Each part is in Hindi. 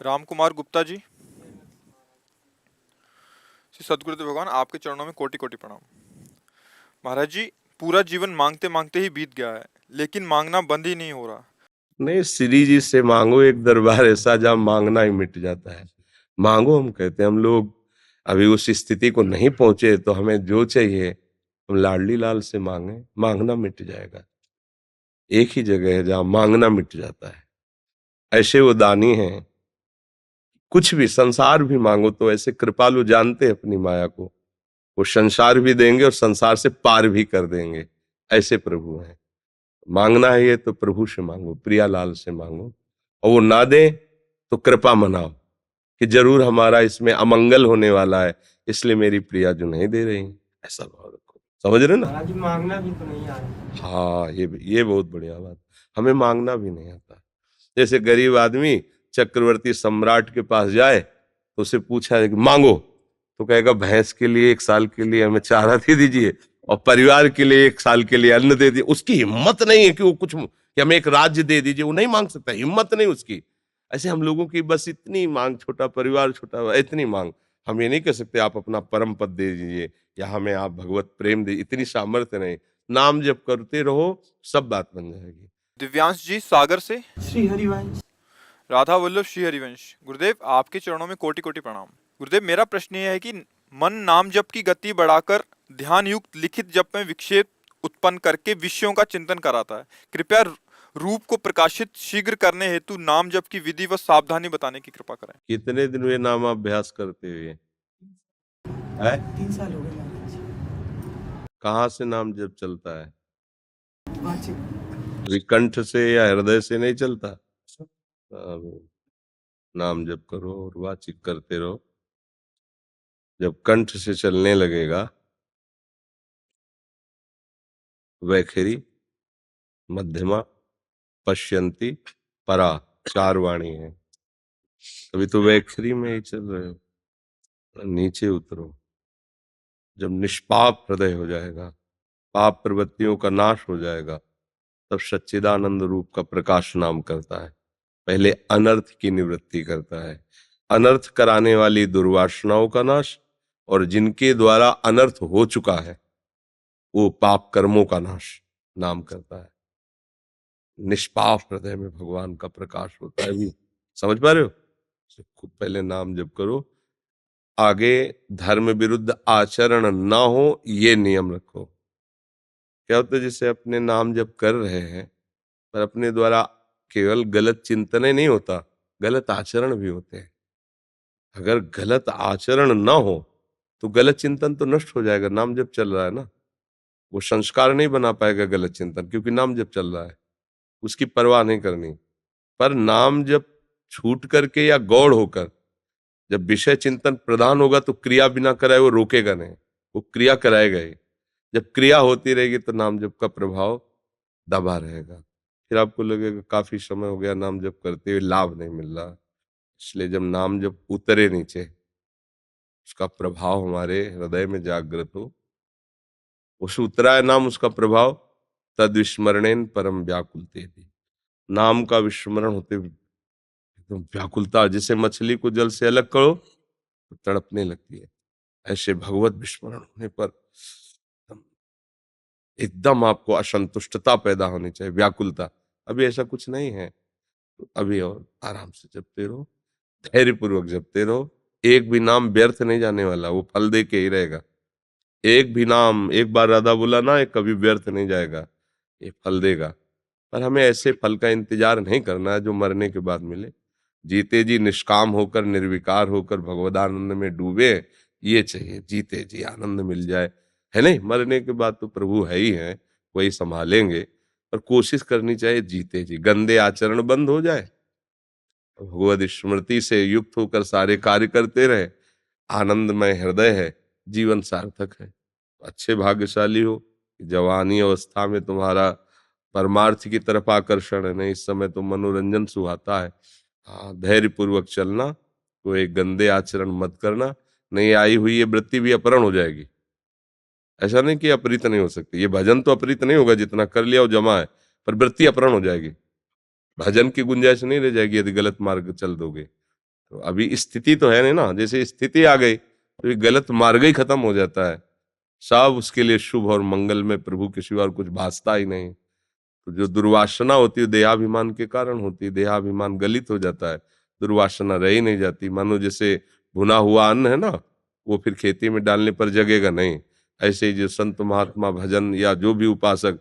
राम कुमार गुप्ता जी। श्री सदगुरुदेव भगवान, आपके चरणों में कोटि कोटि प्रणाम। महाराज जी, पूरा जीवन मांगते मांगते ही बीत गया है, लेकिन मांगना बंद ही नहीं हो रहा। नहीं, श्री जी से मांगो, एक दरबार ऐसा जहां मांगना ही मिट जाता है। मांगो, हम कहते हैं। हम लोग अभी उस स्थिति को नहीं पहुंचे, तो हमें जो चाहिए हम लाडली लाल से मांगे, मांगना मिट जाएगा। एक ही जगह है जहां मांगना मिट जाता है। ऐसे वो दानी हैं, कुछ भी संसार भी मांगो तो ऐसे कृपालु जानते हैं अपनी माया को, वो संसार भी देंगे और संसार से पार भी कर देंगे। ऐसे प्रभु हैं। मांगना है ये तो प्रभु से मांगो, प्रियालाल से मांगो, और वो ना दे तो कृपा मनाओ कि जरूर हमारा इसमें अमंगल होने वाला है, इसलिए मेरी प्रिया जो नहीं दे रही। ऐसा भाव रखो। समझ रहे ना? महाराज जी, मांगना भी तो नहीं आ रहा। हाँ, ये बहुत बढ़िया बात। हमें मांगना भी नहीं आता। जैसे गरीब आदमी चक्रवर्ती सम्राट के पास जाए तो उसे पूछा कि मांगो, तो कहेगा भैंस के लिए 1 साल के लिए हमें चारा दे दीजिए और परिवार के लिए 1 साल के लिए अन्न दे दीजिए। उसकी हिम्मत नहीं है कि वो कुछ, कि हमें एक राज्य दे दीजिए, वो नहीं मांग सकता, हिम्मत नहीं उसकी। ऐसे हम लोगों की बस इतनी मांग, छोटा परिवार, छोटा, इतनी मांग। हम ये नहीं कह सकते आप अपना परम पद दे दीजिए या हमें आप भगवत प्रेम दे, इतनी सामर्थ्य नहीं। नाम जप करते रहो, सब बात बन जाएगी। दिव्यांश जी सागर से। श्री हरिवंश। राधा वल्लभ श्री हरिवंश। गुरुदेव, आपके चरणों में कोटि कोटि प्रणाम। गुरुदेव, मेरा प्रश्न यह है कि मन नाम जप की गति बढ़ाकर ध्यान युक्त लिखित जप में विक्षेप उत्पन्न करके विषयों का चिंतन कराता है। कृपया रूप को प्रकाशित शीघ्र करने हेतु नाम जप की विधि व सावधानी बताने की कृपा करें। कितने दिन हुए नाम अभ्यास करते हुए? है? 3 साल हो गए महाराज जी। कहाँ से नाम जप चलता है? वाचिक। विकंठ से या हृदय से नहीं चलता। अब नाम जप करो और वाचिक करते रहो। जब कंठ से चलने लगेगा, वैखरी, मध्यमा, पश्यंती, परा, 4 वाणी है। अभी तो वैखरी में ही चल रहे हो। नीचे उतरो। जब निष्पाप हृदय हो जाएगा, पाप प्रवृत्तियों का नाश हो जाएगा, तब सच्चिदानंद रूप का प्रकाश नाम करता है। पहले अनर्थ की निवृत्ति करता है, अनर्थ कराने वाली दुर्वासनाओं का नाश, और जिनके द्वारा अनर्थ हो चुका है वो पाप कर्मों का नाश नाम करता है। निष्पाप हृदय में भगवान का प्रकाश होता है। भी समझ पा रहे हो? खूब पहले नाम जप करो, आगे धर्म विरुद्ध आचरण ना हो, ये नियम रखो। क्या होता है, जैसे अपने नाम जप कर रहे हैं पर अपने द्वारा केवल गलत चिंतन ही नहीं होता, गलत आचरण भी होते हैं। अगर गलत आचरण ना हो तो गलत चिंतन तो नष्ट हो जाएगा। नाम जप चल रहा है ना, वो संस्कार नहीं बना पाएगा गलत चिंतन, क्योंकि नाम जप चल रहा है, उसकी परवाह नहीं करनी। पर नाम जप छूट करके या गौड़ होकर जब विषय चिंतन प्रधान होगा तो क्रिया बिना कराए वो रोकेगा नहीं, वो क्रिया कराएगा ही। जब क्रिया होती रहेगी तो नाम जप का प्रभाव दबा रहेगा। फिर आपको लगेगा काफी समय हो गया नाम जप करते हुए, लाभ नहीं मिल रहा। इसलिए जब नाम जप उतरे नीचे, उसका प्रभाव हमारे हृदय में जागृत हो, उस उतरा है नाम, उसका प्रभाव, तद विस्मरणेन परम व्याकुलते थी। नाम का विस्मरण होते एकदम व्याकुलता, जैसे मछली को जल से अलग करो तो तड़पने लगती है, ऐसे भगवत विस्मरण होने पर एकदम आपको असंतुष्टता पैदा होनी चाहिए, व्याकुलता। अभी ऐसा कुछ नहीं है, तो अभी और आराम से जपते रहो, धैर्य पूर्वक जपते रहो। एक भी नाम व्यर्थ नहीं जाने वाला, वो फल दे के ही रहेगा। एक भी नाम, एक बार राधा बोला ना, ये कभी व्यर्थ नहीं जाएगा, ये फल देगा। पर हमें ऐसे फल का इंतजार नहीं करना है जो मरने के बाद मिले। जीते जी निष्काम होकर, निर्विकार होकर भगवदानंद में डूबे, ये चाहिए। जीते जी आनंद मिल जाए, है नहीं? मरने के बाद तो प्रभु है ही है, वही संभालेंगे। पर कोशिश करनी चाहिए जीते जी गंदे आचरण बंद हो जाए, भगवद स्मृति से युक्त होकर सारे कार्य करते रहे, आनंदमय हृदय है, जीवन सार्थक है। अच्छे भाग्यशाली हो, जवानी अवस्था में तुम्हारा परमार्थ की तरफ आकर्षण है, नहीं इस समय तो मनोरंजन सुहाता है। हाँ, धैर्य पूर्वक चलना, कोई गंदे आचरण मत करना, नहीं आई हुई ये वृत्ति भी अपहरण हो जाएगी। ऐसा नहीं कि अपहृत नहीं हो सकती, ये भजन तो अपहृत नहीं होगा, जितना कर लिया वो जमा है, पर वृत्ति अपहरण हो जाएगी। भजन की गुंजाइश नहीं रह जाएगी यदि गलत मार्ग चल दोगे। तो अभी स्थिति तो है नहीं ना, जैसे स्थिति आ गई तो ये गलत मार्ग ही खत्म हो जाता है, सब उसके लिए शुभ और मंगल में प्रभु के सिवा और कुछ भासता ही नहीं। तो जो दुर्वासना होती है देहाभिमान के कारण होती है, देहाभिमान गलित हो जाता है, दुर्वासना रह ही नहीं जाती। मानो जैसे भुना हुआ अन्न है ना, वो फिर खेती में डालने पर जगेगा नहीं, ऐसे ही जो संत महात्मा भजन या जो भी उपासक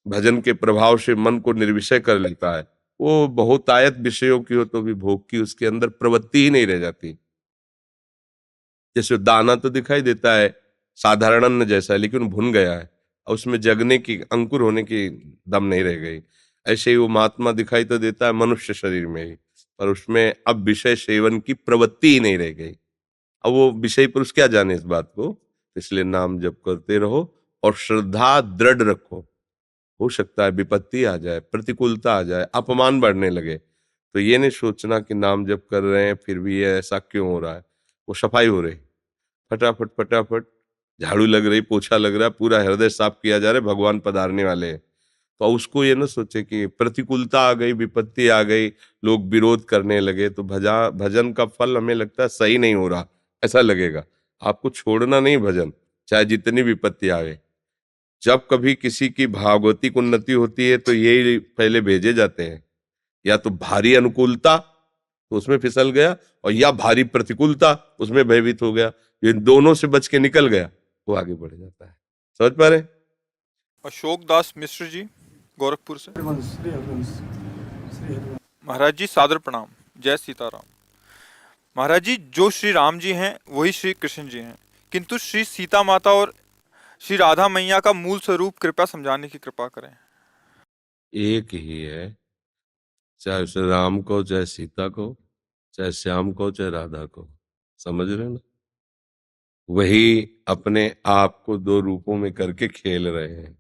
भजन के प्रभाव से मन को निर्विषय कर लेता है, वो बहुतायत विषयों की हो तो भी भोग की उसके अंदर प्रवृत्ति ही नहीं रह जाती। जैसे दाना तो दिखाई देता है साधारण अन्न जैसा है, लेकिन भुन गया है और उसमें जगने की, अंकुर होने की दम नहीं रह गई। ऐसे ही वो महात्मा दिखाई तो देता है मनुष्य शरीर में ही, पर उसमें अब विषय सेवन की प्रवृत्ति ही नहीं रह गई। अब वो विषय पुरुष क्या जाने इस बात को, इसलिए नाम जप करते रहो और श्रद्धा दृढ़ रखो। हो सकता है विपत्ति आ जाए, प्रतिकूलता आ जाए, अपमान बढ़ने लगे, तो ये नहीं सोचना कि नाम जप कर रहे हैं फिर भी ये ऐसा क्यों हो रहा है। वो सफाई हो रही, फटाफट फटाफट झाड़ू लग रही, पोछा लग रहा है, पूरा हृदय साफ किया जा रहा है, भगवान पधारने वाले हैं। तो उसको ये ना सोचे कि प्रतिकूलता आ गई, विपत्ति आ गई, लोग विरोध करने लगे तो भजन का फल हमें लगता है सही नहीं हो रहा, ऐसा लगेगा। आपको छोड़ना नहीं भजन, चाहे जितनी विपत्ति आए। जब कभी किसी की भागवतिक उन्नति होती है तो ये पहले भेजे जाते हैं, या तो भारी अनुकूलता तो उसमें फिसल गया, और या भारी प्रतिकूलता उसमें भयभीत हो गया, ये दोनों से बच के निकल गया, वो आगे बढ़ जाता है। समझ पा रहे? अशोक दास मिश्र जी, गोरखपुर से। हरिवंश, श्री हरिवंश, श्री हरिवंश। महाराज जी सादर प्रणाम, जय सीताराम। महाराज जी, जो श्री राम जी हैं वही श्री कृष्ण जी हैं, किंतु श्री सीता माता और श्री राधा मैया का मूल स्वरूप कृपया समझाने की कृपा करें। एक ही है, चाहे उसे राम को, चाहे सीता को, चाहे श्याम को, चाहे राधा को। समझ रहे ना? वही अपने आप को दो रूपों में करके खेल रहे हैं।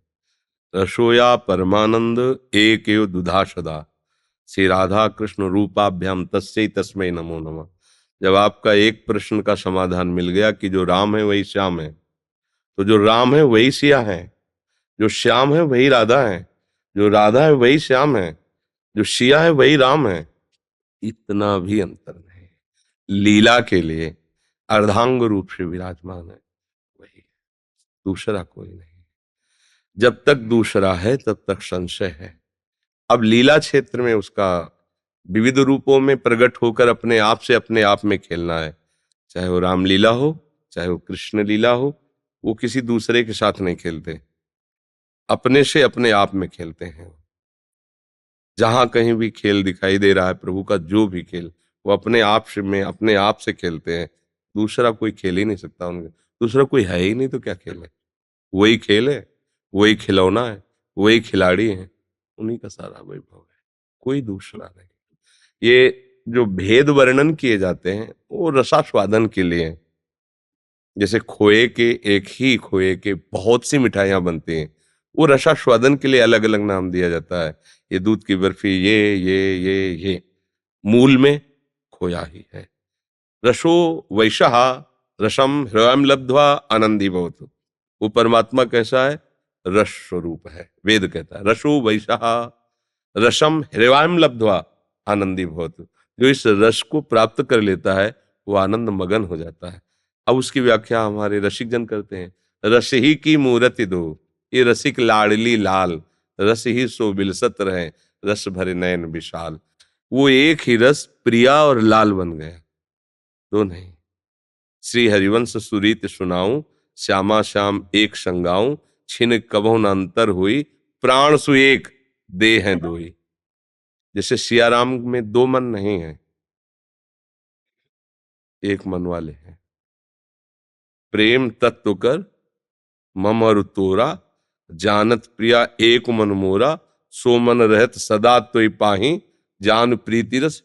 रसोया परमानंद एक एव दुधा सदा, श्री राधा कृष्ण रूपाभ्याम तस्यै तस्मै नमो नमः। जब आपका एक प्रश्न का समाधान मिल गया कि जो राम है वही श्याम है, तो जो राम है वही सिया है, जो श्याम है वही राधा है, जो राधा है वही श्याम है, जो सिया है वही राम है। इतना भी अंतर नहीं। लीला के लिए अर्धांग रूप से विराजमान है वही है, दूसरा कोई नहीं। जब तक दूसरा है तब तक संशय है। अब लीला क्षेत्र में उसका विविध रूपों में प्रकट होकर अपने आप से अपने आप में खेलना है। चाहे वो रामलीला हो, चाहे वो कृष्ण लीला हो, वो किसी दूसरे के साथ नहीं खेलते, अपने से अपने आप में खेलते हैं। जहां कहीं भी खेल दिखाई दे रहा है प्रभु का, जो भी खेल, वो अपने आप से में अपने आप से खेलते हैं। दूसरा कोई खेल ही नहीं सकता उनके, दूसरा कोई है ही नहीं, तो क्या खेल है? वही खेल है, वही खिलौना है, वही खिलाड़ी है, उन्हीं का सारा वैभव है, कोई दूसरा नहीं। ये जो भेद वर्णन किए जाते हैं वो रसास्वादन के लिए हैं। जैसे खोए के, एक ही खोए के बहुत सी मिठाइयां बनती हैं, वो रसास्वादन के लिए अलग अलग नाम दिया जाता है। ये दूध की बर्फी, ये मूल में खोया ही है। रसो वैशः रसम हृदयम लब्ध्वा आनंदी भवतु। वो परमात्मा कैसा है? रस स्वरूप है। वेद कहता है रसो वैशः रसम हृदयम लब्ध्वा आनंदी भवतु। जो इस रस को प्राप्त कर लेता है वो आनंद मगन हो जाता है। अब उसकी व्याख्या हमारे रसिक जन करते हैं, रस ही की मूर्ति दो, ये रसिक लाडली लाल, रस ही सो बिलसत रहे, रस भरे नयन विशाल। वो एक ही रस प्रिया और लाल बन गया, दो नहीं। श्री हरिवंश सुरीत सुनाऊं, श्यामा श्याम एक संगाऊं, छिन कबहु न अंतर हुई, प्राण सु एक देह हैं दोई। जैसे सियाराम में दो मन नहीं है, एक मन वाले हैं। प्रेम तत्व कर मम और तोरा, जानत प्रिया एक मन मोरा, सो मन रहत सदा तोय पाही, जान प्रीति रस।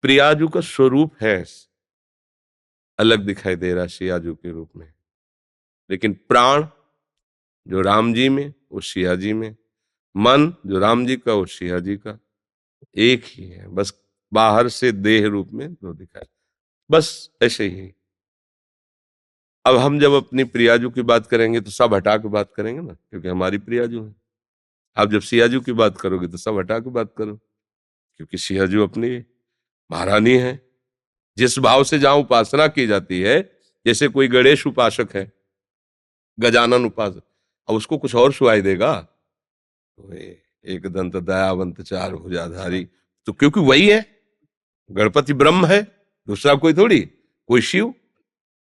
प्रियाजू का स्वरूप है अलग दिखाई दे रहा है सियाजू के रूप में, लेकिन प्राण जो राम जी में वो सिया जी में, मन जो राम जी का वो सिया जी का, एक ही है, बस बाहर से देह रूप में दो दिखाए, बस ऐसे ही। अब हम जब अपनी प्रियाजू की बात करेंगे तो सब हटा के बात करेंगे ना, क्योंकि हमारी प्रियाजू है। आप जब सियाजू की बात करोगे तो सब हटा के बात करो, क्योंकि सिंहजू अपनी महारानी है। जिस भाव से जहां उपासना की जाती है, जैसे कोई गणेश उपासक है, गजानन उपासक, अब उसको कुछ और सुनाई देगा, तो एक दंत दयावंत चार भुजाधारी, तो क्योंकि वही है, गणपति ब्रह्म है, दूसरा कोई थोड़ी, कोई शिव।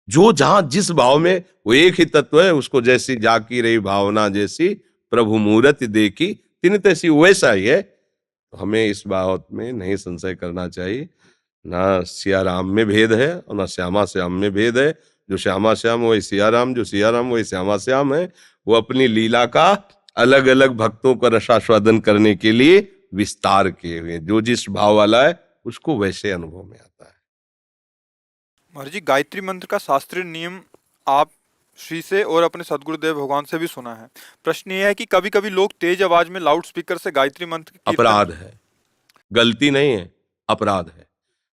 जो जहां जिस भाव में, वो एक ही तत्व है, उसको जैसी जाकी रही भावना जैसी, प्रभु मूरति देखी तिन तैसी, वैसा ही है। तो हमें इस बात में नहीं संशय करना चाहिए, ना सिया राम में भेद है और ना श्यामा श्याम में भेद है। जो श्यामा श्याम वही सिया राम, जो सिया राम वही श्यामा श्याम है। वो अपनी लीला का अलग अलग भक्तों का रसास्वादन करने के लिए विस्तार किए हुए, जो जिस भाव वाला है उसको वैसे अनुभव में आता है। महाराज जी, गायत्री मंत्र का शास्त्रीय नियम आप श्री से और अपने सदगुरुदेव भगवान से भी सुना है। प्रश्न ये है कि कभी कभी लोग तेज आवाज में लाउड स्पीकर से गायत्री मंत्र की अपराध है, गलती नहीं है, अपराध है।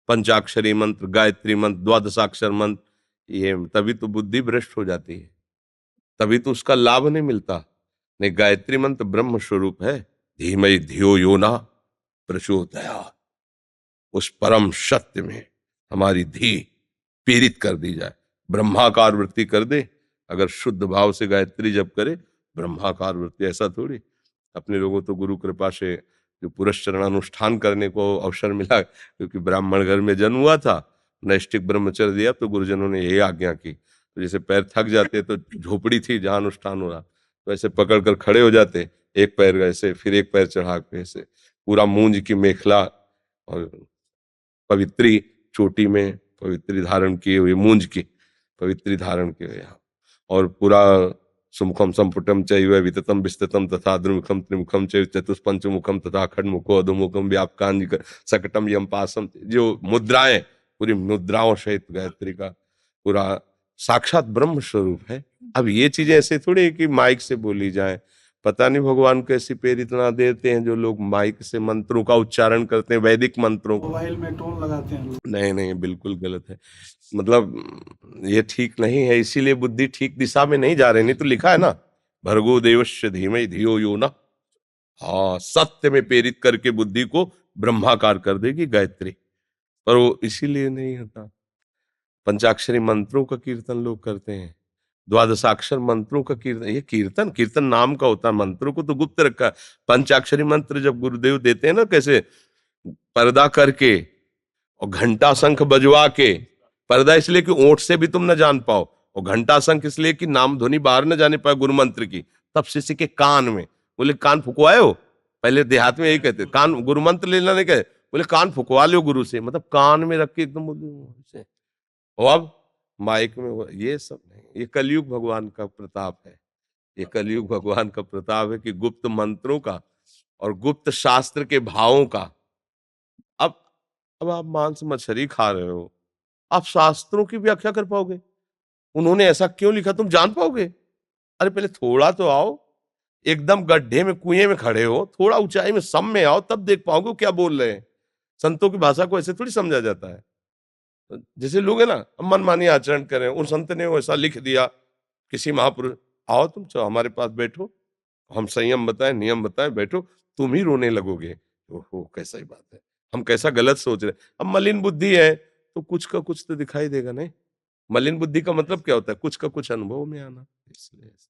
पंचाक्षरी मंत्र, गायत्री मंत्र, द्वादशाक्षर मंत्र, ये तभी तो बुद्धि भ्रष्ट हो जाती है, तभी तो उसका लाभ नहीं मिलता। नहीं, गायत्री मंत्र ब्रह्म स्वरूप है। धीमहि धियो यो न प्रचोदयात्, उस परम सत्य में हमारी धी पीड़ित कर दी जाए, ब्रह्माकार वृत्ति कर दे। अगर शुद्ध भाव से गायत्री जप करे, ब्रह्माकार वृत्ति, ऐसा थोड़ी। अपने लोगों तो गुरु कृपा से जो पुरस्चरण अनुष्ठान करने को अवसर मिला, क्योंकि ब्राह्मण घर में जन्म हुआ था, नैष्ठिक ब्रह्मचर्य दिया, तो गुरुजनों ने यही आज्ञा की। तो जैसे पैर थक जाते तो झोपड़ी थी जहां अनुष्ठान हो रहा, तो ऐसे पकड़ कर खड़े हो जाते, एक पैर ऐसे, फिर एक पैर चढ़ा के ऐसे, पूरा मूंज की मेखला और पवित्री चोटी में पवित्री धारण किए हुए, मूंज की पवित्री धारण किए हुए, और पूरा सुमुखम संपुटम चैव विततम विस्ततम तथा द्विमुखम त्रिमुखम चैव चतुष्पंचमुखम तथा खड्मुखो अधोमुखम व्यापकांज सकटम यम पासम, जो मुद्राएं, पूरी मुद्राओं सहित गायत्री का पूरा साक्षात ब्रह्म स्वरूप है। अब ये चीजें ऐसे थोड़ी कि माइक से बोली जाए। पता नहीं भगवान कैसी प्रेरितना देते हैं जो लोग माइक से मंत्रों का उच्चारण करते हैं, वैदिक मंत्रों को। मोबाइल में टोन लगाते हैं लोग। नहीं नहीं, बिल्कुल गलत है। मतलब ये ठीक नहीं है, इसीलिए बुद्धि ठीक दिशा में नहीं जा रही। नहीं तो लिखा है ना, भर्गो देवस्य धीमहि धियो यो न। हाँ, सत्य में प्रेरित करके बुद्धि को ब्रह्माकार कर देगी गायत्री, पर वो इसीलिए नहीं होता। पंचाक्षरी मंत्रों का कीर्तन लोग करते हैं, द्वादशाक्षर मंत्रों का कीर्तन, ये कीर्तन कीर्तन नाम का होता है, मंत्रों को तो गुप्त रखा है। पंचाक्षरी मंत्र जब गुरुदेव देते हैं ना, कैसे पर्दा करके और घंटा शंख बजवा के, पर्दा इसलिए कि ओंठ से भी तुम न जान पाओ, और घंटा शंख इसलिए कि नाम ध्वनि बाहर न जाने पाए गुरु मंत्र की। तब शिष्य के कान में, बोले कान फुकवाए हो, पहले देहात में यही कहते, कान गुरु मंत्र लेना नहीं कहे, बोले कान फुकवा लो गुरु से, मतलब कान में रख के एकदम बोले। और अब माइक में ये सब नहीं, ये कलयुग भगवान का प्रताप है। ये कलयुग भगवान का प्रताप है कि गुप्त मंत्रों का और गुप्त शास्त्र के भावों का। अब अब आप मांस मछली खा रहे हो, आप शास्त्रों की व्याख्या कर पाओगे? उन्होंने ऐसा क्यों लिखा तुम जान पाओगे? अरे पहले थोड़ा तो आओ, एकदम गड्ढे में कुएं में खड़े हो, थोड़ा ऊंचाई में सम में आओ, तब देख पाओगे वो क्या बोल रहे हैं। संतों की भाषा को ऐसे थोड़ी समझा जाता है। जैसे लोग है ना, मनमानी आचरण करें, उन संत ने वैसा लिख दिया, किसी महापुरुष, आओ तुम चलो हमारे पास बैठो, हम संयम बताएं, नियम बताएं, बैठो, तुम ही रोने लगोगे। ओहो, कैसा ही बात है, हम कैसा गलत सोच रहे हैं। अब मलिन बुद्धि है तो कुछ का कुछ तो दिखाई देगा। नहीं, मलिन बुद्धि का मतलब क्या होता है? कुछ का कुछ अनुभव में आना, इसलिए